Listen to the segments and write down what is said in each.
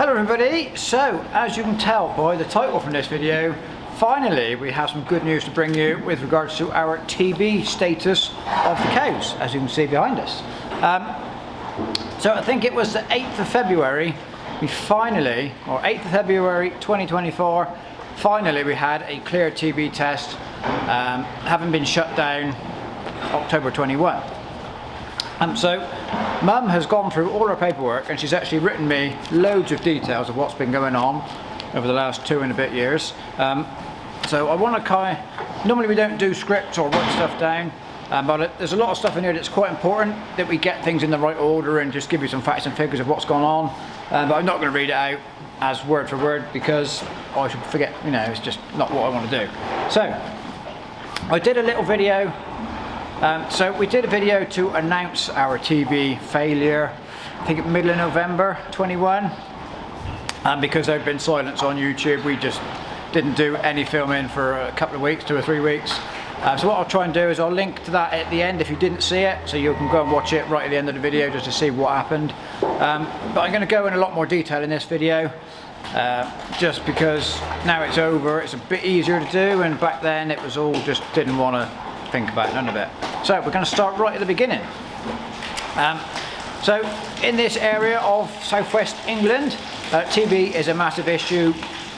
Hello everybody, so as you can tell by the title from this video, finally we have some good news to bring you with regards to our TB status of the cows, as you can see behind us. So I think it was the 8th of February, we finally, or 8th of February 2024, finally we had a clear TB test, having been shut down October 21. So Mum has gone through all her paperwork and she's actually written me loads of details of what's been going on over the last 2 and a bit years. So I want to normally we don't do scripts or write stuff down, but there's a lot of stuff in here that's quite important that we get things in the right order and just give you some facts and figures of what's gone on. But I'm not going to read it out as word for word because I should forget, you know, it's just not what I want to do. So I did a little video. So we did a video to announce our TB failure, I think middle of November 21, and because there'd been silence on YouTube, we just didn't do any filming for a couple of weeks, 2 or 3 weeks. So what I'll try and do is I'll link to that at the end if you didn't see it, so you can go and watch it right at the end of the video just to see what happened. But I'm going to go in a lot more detail in this video, just because now it's over, it's a bit easier to do, and back then it was all just didn't want to think about none of it. So we're going to start right at the beginning. So in this area of southwest England, TB is a massive issue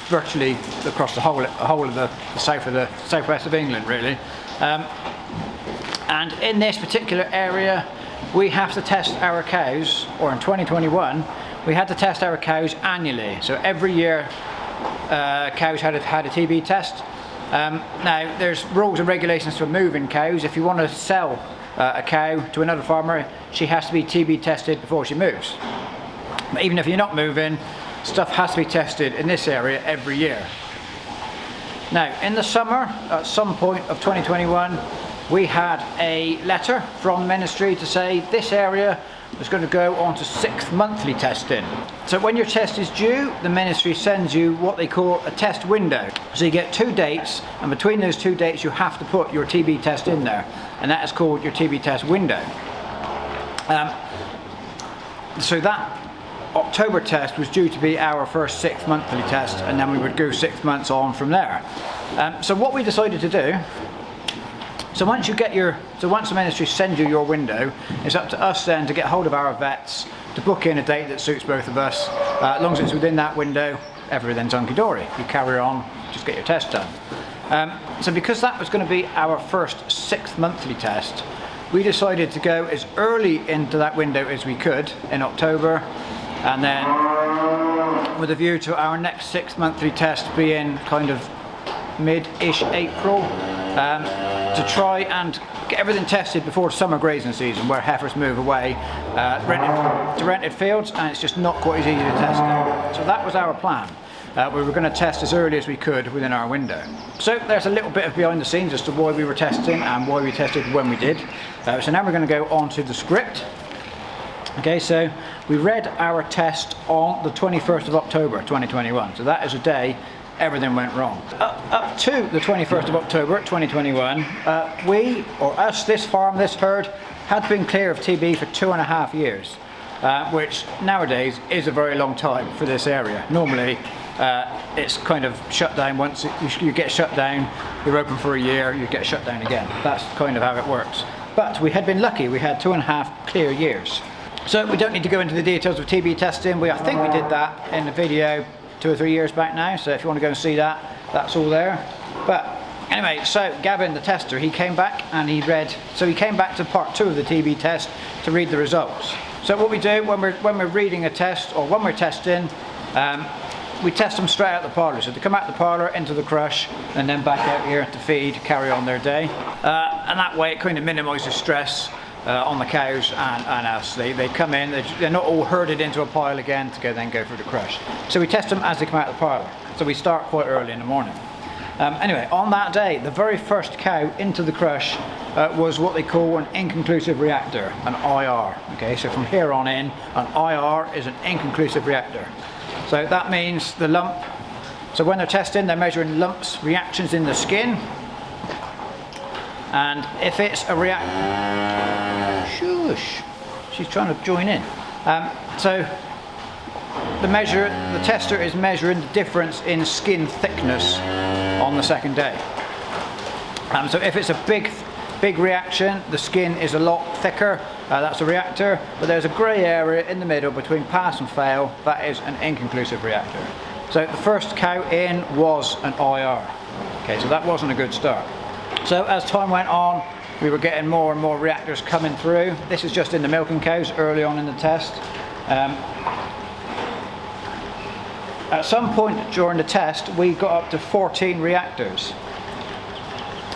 virtually across the whole of the southwest of England, really. And in this particular area, we have to test our cows, or in 2021, we had to test our cows annually. So every year, cows had a TB test. Now there's rules and regulations for moving cows. If you want to sell a cow to another farmer, she has to be TB tested before she moves. But even if you're not moving, stuff has to be tested in this area every year. Now in the summer, at some point of 2021, we had a letter from the ministry to say this area was going to go on to 6th monthly testing. So when your test is due, the ministry sends you what they call a test window. So you get 2 dates, and between those 2 dates you have to put your TB test in there, and that is called your TB test window. So that October test was due to be our first 6th monthly test, and then we would go 6 months on from there. So what we decided to do, so once the ministry sends you your window, it's up to us then to get hold of our vets to book in a date that suits both of us. As long as it's within that window, everything's hunky-dory. You carry on, just get your test done. So because that was going to be our first 6th monthly test, we decided to go as early into that window as we could in October, and then with a view to our next 6th monthly test being kind of mid-ish April, to try and get everything tested before summer grazing season, where heifers move away to rented fields, and it's just not quite as easy to test them. So that was our plan. We were going to test as early as we could within our window. So there's a little bit of behind the scenes as to why we were testing and why we tested when we did. So now we're going to go on to the script. Okay, so we read our test on the 21st of October 2021. So that is a day everything went wrong. Up to the 21st of October 2021, we, or us, this farm, this herd, had been clear of TB for 2.5 years, which nowadays is a very long time for this area. Normally, it's kind of shut down once you get shut down, you're open for a year, you get shut down again. That's kind of how it works. But we had been lucky, we had 2.5 clear years. So we don't need to go into the details of TB testing. I think we did that in the video 2 or 3 years back now, so if you want to go and see that, that's all there. But anyway, so Gavin the tester, he came back and he came back to part 2 of the TB test to read the results. So what we do when we're reading a test, or when we're testing, we test them straight out the parlour. So they come out the parlour into the crush and then back out here to feed, carry on their day. And that way it kind of minimises stress on the cows and us. They come in, they're not all herded into a pile again to then go through the crush. So we test them as they come out of the parlour. So we start quite early in the morning. Anyway, on that day, the very first cow into the crush was what they call an inconclusive reactor, an IR. Okay, so from here on in, an IR is an inconclusive reactor. So that means the lump, so when they're testing, they're measuring lumps, reactions in the skin, and if it's a shush, she's trying to join in. So the tester is measuring the difference in skin thickness on the second day. So if it's a big reaction, the skin is a lot thicker, that's a reactor, but there's a grey area in the middle between pass and fail, that is an inconclusive reactor. So the first cow in was an IR. Okay, so that wasn't a good start. So as time went on, we were getting more and more reactors coming through. This is just in the milking cows early on in the test. At some point during the test, we got up to 14 reactors.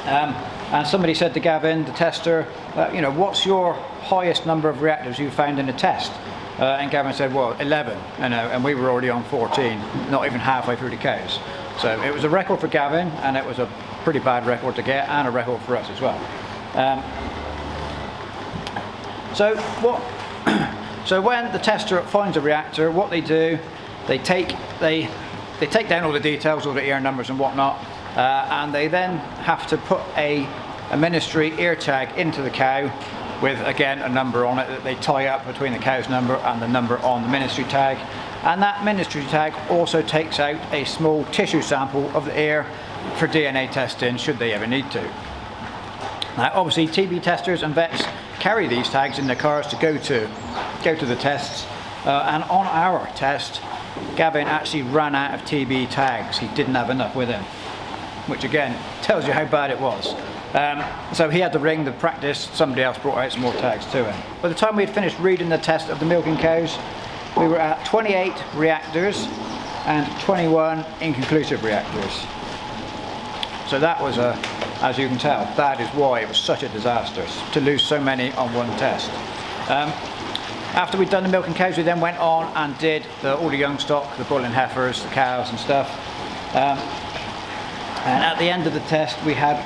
And somebody said to Gavin, the tester, you know, what's your highest number of reactors you found in a test? And Gavin said, well, 11, you know, and we were already on 14, not even halfway through the cows. So it was a record for Gavin, and it was a pretty bad record to get, and a record for us as well. So when the tester finds a reactor, what they do, they take down all the details, all the ear numbers and whatnot, and they then have to put a ministry ear tag into the cow with, again, a number on it that they tie up between the cow's number and the number on the ministry tag. And that ministry tag also takes out a small tissue sample of the ear for DNA testing, should they ever need to. Now, obviously, TB testers and vets carry these tags in their cars to go to the tests. And on our test, Gavin actually ran out of TB tags. He didn't have enough with him, which again tells you how bad it was. So he had to ring the practice, somebody else brought out some more tags to him. By the time we had finished reading the test of the milking cows, we were at 28 reactors and 21 inconclusive reactors. So that was, as you can tell, that is why it was such a disaster to lose so many on one test. After we'd done the milking cows, we then went on and did all the young stock, the bull and heifers, the cows and stuff. And at the end of the test, we had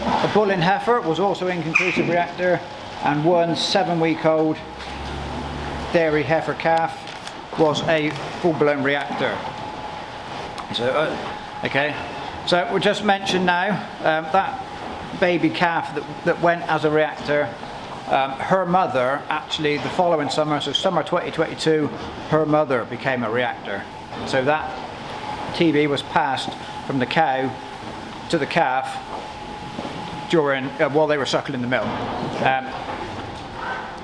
a bull and heifer was also inconclusive reactor, and one 7-week-old dairy heifer calf was a full-blown reactor. So, okay. So we'll just mention now that baby calf that went as a reactor, her mother actually the following summer, so summer 2022, her mother became a reactor. So that TB was passed from the cow to the calf during while they were suckling the milk.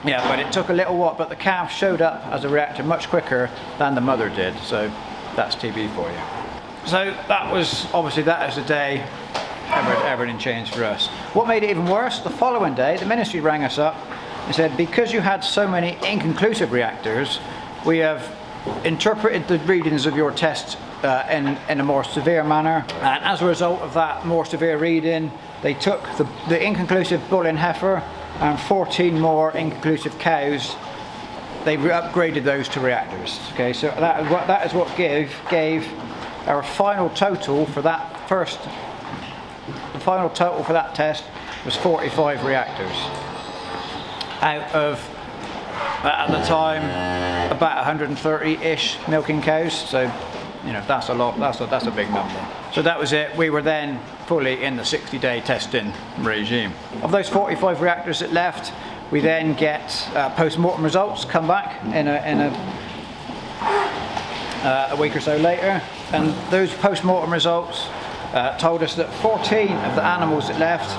Yeah, but it took a little while, but the calf showed up as a reactor much quicker than the mother did. So that's TB for you. So that was, obviously that is the day everything changed for us. What made it even worse, the following day, the ministry rang us up and said, because you had so many inconclusive reactors, we have interpreted the readings of your tests in a more severe manner. And as a result of that more severe reading, they took the inconclusive bull and heifer and 14 more inconclusive cows. They upgraded those to reactors. Okay, so that is what gave our final total for that the final total for that test was 45 reactors out of, at the time, about 130-ish milking cows. So, you know, that's a lot, that's a big number. So that was it. We were then fully in the 60-day testing regime. Of those 45 reactors that left, we then get post-mortem results come back in a week or so later, and those post-mortem results told us that 14 of the animals that left,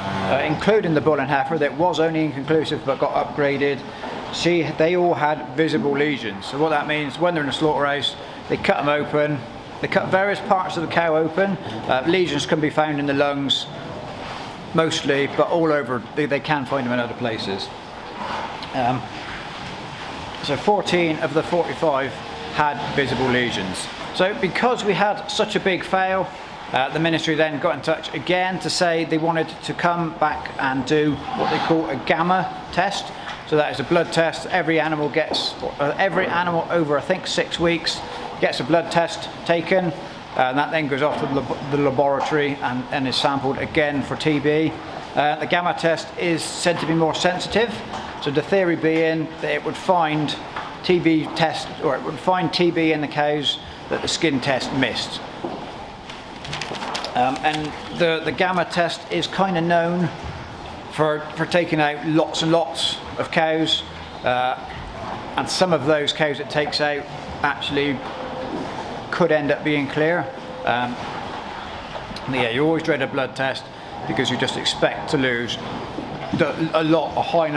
including the bull and heifer that was only inconclusive but got upgraded, they all had visible lesions. So what that means, when they're in a slaughterhouse, they cut them open, they cut various parts of the cow open. Lesions can be found in the lungs mostly, but all over, they can find them in other places. So 14 of the 45 had visible lesions. So because we had such a big fail, the ministry then got in touch again to say they wanted to come back and do what they call a gamma test. So that is a blood test. Every animal over, I think, 6 weeks gets a blood test taken, and that then goes off to the laboratory and is sampled again for TB. The gamma test is said to be more sensitive, so the theory being that it would find TB in the cows that the skin test missed. And the gamma test is kind of known for taking out lots and lots of cows, and some of those cows it takes out actually could end up being clear. Yeah, you always dread a blood test because you just expect to lose a higher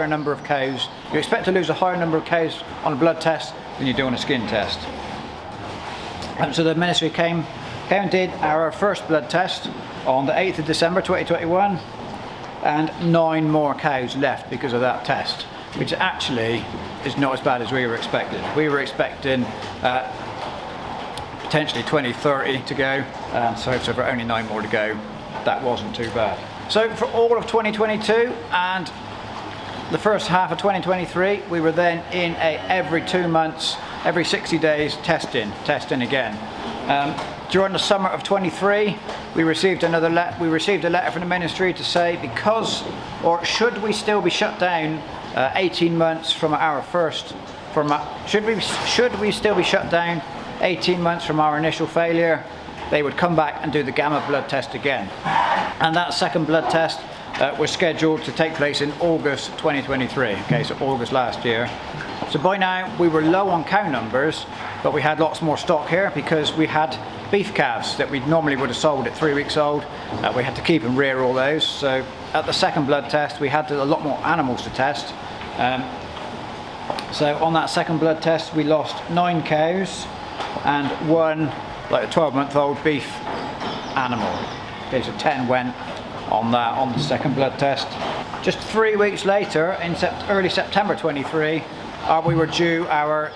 number of cows. You expect to lose a higher number of cows on a blood test than you do on a skin test. So the ministry came and did our first blood test on the 8th of December 2021, and 9 more cows left because of that test, which actually is not as bad as we were expecting. We were expecting potentially 20, 30 to go, so for only 9 more to go, that wasn't too bad. So for all of 2022 and the first half of 2023, we were then in a every 2 months, every 60 days testing again. During the summer of 23, we received a letter from the ministry to say should we still be shut down 18 months from our first, should we still be shut down 18 months from our initial failure, they would come back and do the gamma blood test again. And that second blood test was scheduled to take place in August 2023, okay, so August last year. So by now we were low on cow numbers, but we had lots more stock here because we had beef calves that we normally would have sold at 3 weeks old. We had to keep and rear all those. So at the second blood test we had a lot more animals to test. So on that second blood test we lost 9 cows and 1 like a 12-month-old beef animal. Okay, so 10 went on the second blood test. Just 3 weeks later, in early September 23, we were due our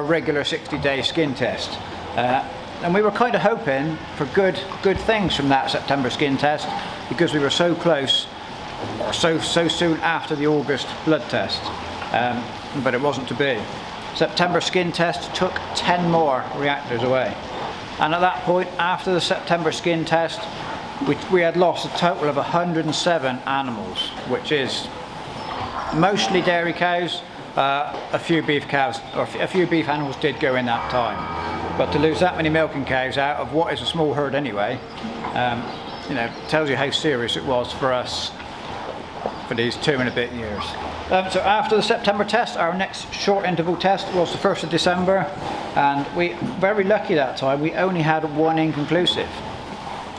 regular 60-day skin test, and we were kind of hoping for good things from that September skin test because we were so close, or so soon after the August blood test, but it wasn't to be. September skin test took 10 more reactors away, and at that point, after the September skin test, we had lost a total of 107 animals, which is mostly dairy cows. A few beef cows, or a few beef animals did go in that time, but to lose that many milking cows out of what is a small herd anyway, tells you how serious it was for us for these 2 and a bit years. So after the September test, our next short interval test was the 1st of December, and we very lucky that time. We only had 1 inconclusive,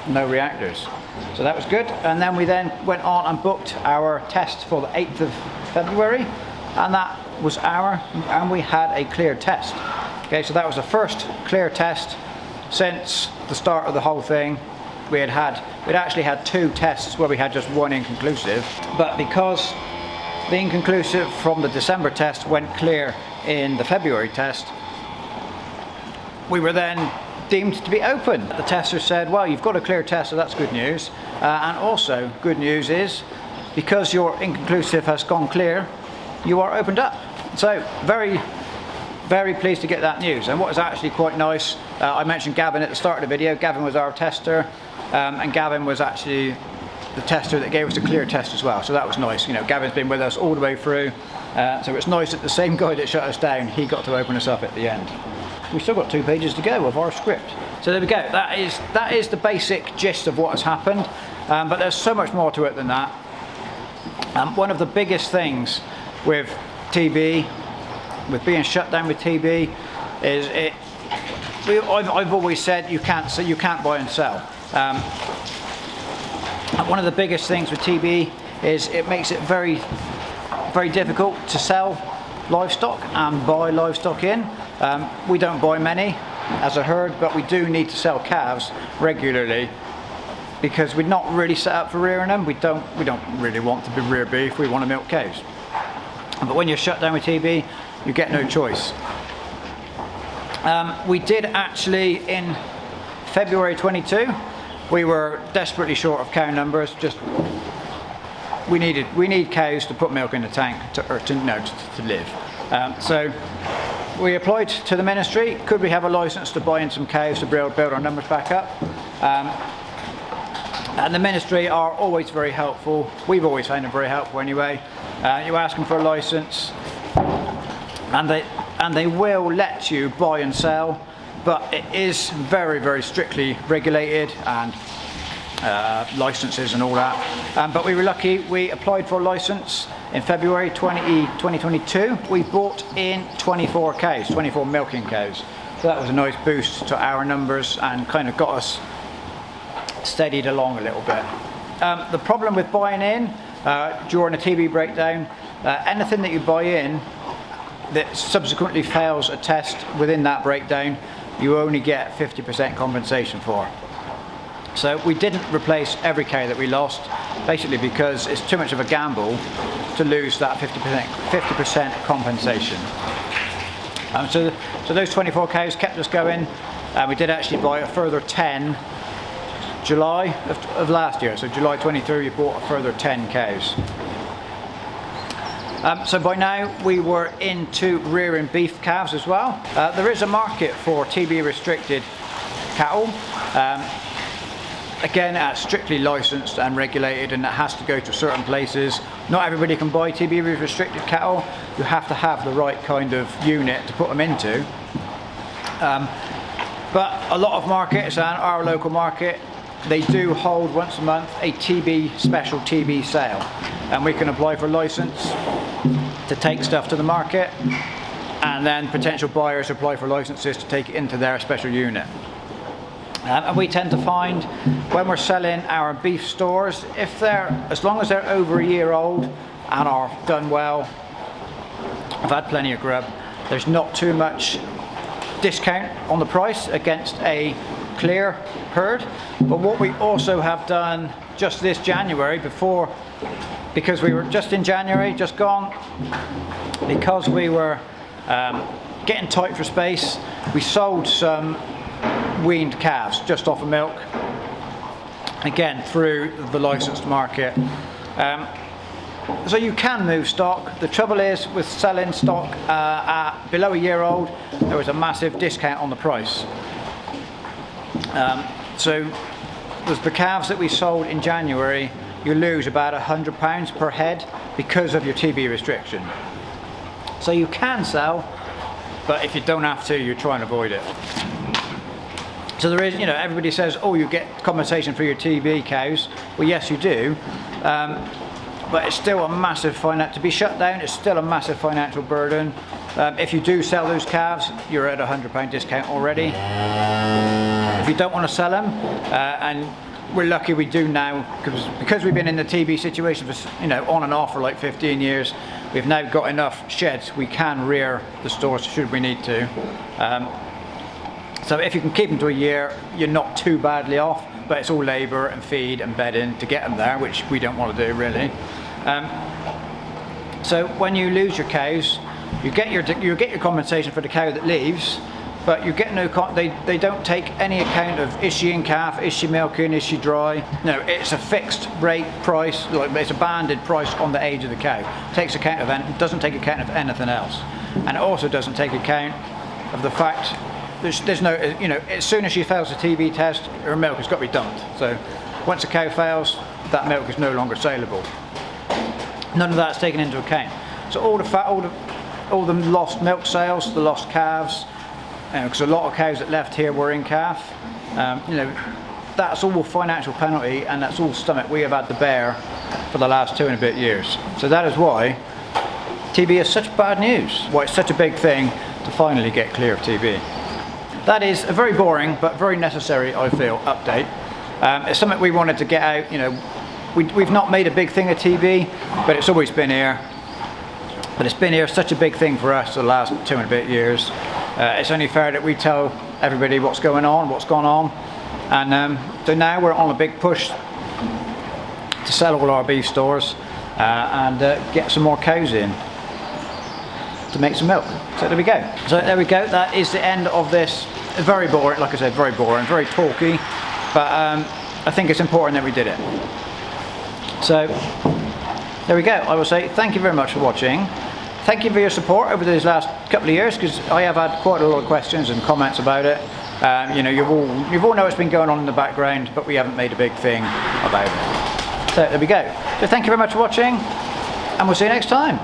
no reactors, so that was good. And then we went on and booked our test for the 8th of February, and that was and we had a clear test. Okay, so that was the first clear test since the start of the whole thing. We'd actually had 2 tests where we had just 1 inconclusive, but because the inconclusive from the December test went clear in the February test, we were then deemed to be open. The tester said, well, you've got a clear test, so that's good news, and also good news is because your inconclusive has gone clear, you are opened up. So very, very pleased to get that news. And what is actually quite nice, I mentioned Gavin at the start of the video. Gavin was our tester, and Gavin was actually the tester that gave us the clear test as well, so that was nice. Gavin's been with us all the way through, so it's nice that the same guy that shut us down, he got to open us up at the end. We've still got 2 pages to go of our script. So there we go, that is the basic gist of what has happened, but there's so much more to it than that. One of the biggest things with TB, with being shut down with TB, is I've always said you can't buy and sell. One of the biggest things with TB is it makes it very, very difficult to sell livestock and buy livestock in. We don't buy many as a herd, but we do need to sell calves regularly because we're not really set up for rearing them. We don't really want to rear beef. We want to milk cows. But when you're shut down with TB, you get no choice. We did actually in February 22. We were desperately short of cow numbers. We need cows to put milk in the tank to live. So we applied to the ministry. Could we have a license to buy in some cows to build our numbers back up? And the ministry are always very helpful. We've always found them very helpful anyway. You ask them for a license, and they will let you buy and sell, but it is very, very strictly regulated, and licenses and all that. But we were lucky. We applied for a license in February 2022, we brought in 24 cows, 24 milking cows. So that was a nice boost to our numbers and kind of got us steadied along a little bit. The problem with buying in during a TB breakdown, anything that you buy in that subsequently fails a test within that breakdown, you only get 50% compensation for. So we didn't replace every cow that we lost, basically because it's too much of a gamble to lose that 50% compensation. So those 24 cows kept us going. We did actually buy a further 10 July of last year. So July 23, we bought a further 10 cows. So by now we were into rearing beef calves as well. There is a market for TB restricted cattle. Again, strictly licensed and regulated, and it has to go to certain places. Not everybody can buy TB restricted cattle. You have to have the right kind of unit to put them into. But a lot of markets, and our local market, they do hold once a month a special TB sale, and we can apply for a license to take stuff to the market, and then potential buyers apply for licenses to take it into their special unit. And we tend to find when we're selling our beef stores, as long as they're over a year old and are done well, I've had plenty of grub, there's not too much discount on the price against a clear herd. But what we also have done just this January, because we were just in January, just gone, because we were getting tight for space, we sold some weaned calves just off of milk, again through the licensed market. So you can move stock. The trouble is with selling stock at below a year old, there was a massive discount on the price. So there's the calves that we sold in January, you lose about £100 per head because of your TB restriction. So you can sell, but if you don't have to, you try and avoid it. So there is, everybody says, oh, you get compensation for your TB cows. Well, yes, you do, but it's still a massive to be shut down. It's still a massive financial burden. If you do sell those calves, you're at a £100 discount already. If you don't want to sell them, and we're lucky we do now, because we've been in the TB situation for, on and off for like 15 years. We've now got enough sheds we can rear the stores should we need to. So if you can keep them to a year, you're not too badly off, but it's all labour and feed and bedding to get them there, which we don't want to do really. So when you lose your cows, you get your compensation for the cow that leaves, but you get they don't take any account of is she in calf, is she milking, is she dry. No, it's a fixed rate price, it's a banded price on the age of the cow. Doesn't take account of anything else, and it also doesn't take account of the fact there's no, as soon as she fails the TB test, her milk has got to be dumped. So once a cow fails, that milk is no longer saleable. None of that's taken into account. So all the lost milk sales, the lost calves, because a lot of cows that left here were in calf. That's all financial penalty, and that's all stomach we have had to bear for the last 2 and a bit years. So that is why TB is such bad news. Why it's such a big thing to finally get clear of TB. That is a very boring but very necessary, I feel, update. It's something we wanted to get out. We've not made a big thing of TB, but it's always been here. But it's been here such a big thing for us the last 2 and a bit years. It's only fair that we tell everybody what's going on, what's gone on, and so now we're on a big push to sell all our beef stores and get some more cows in to make some milk. So there we go. That is the end of this. Very boring, like I said, very boring, very talky, but I think it's important that we did it. So there we go. I will say thank you very much for watching. Thank you for your support over these last couple of years, because I have had quite a lot of questions and comments about it. You've all know it's been going on in the background, but we haven't made a big thing about it. So there we go. So thank you very much for watching, and we'll see you next time.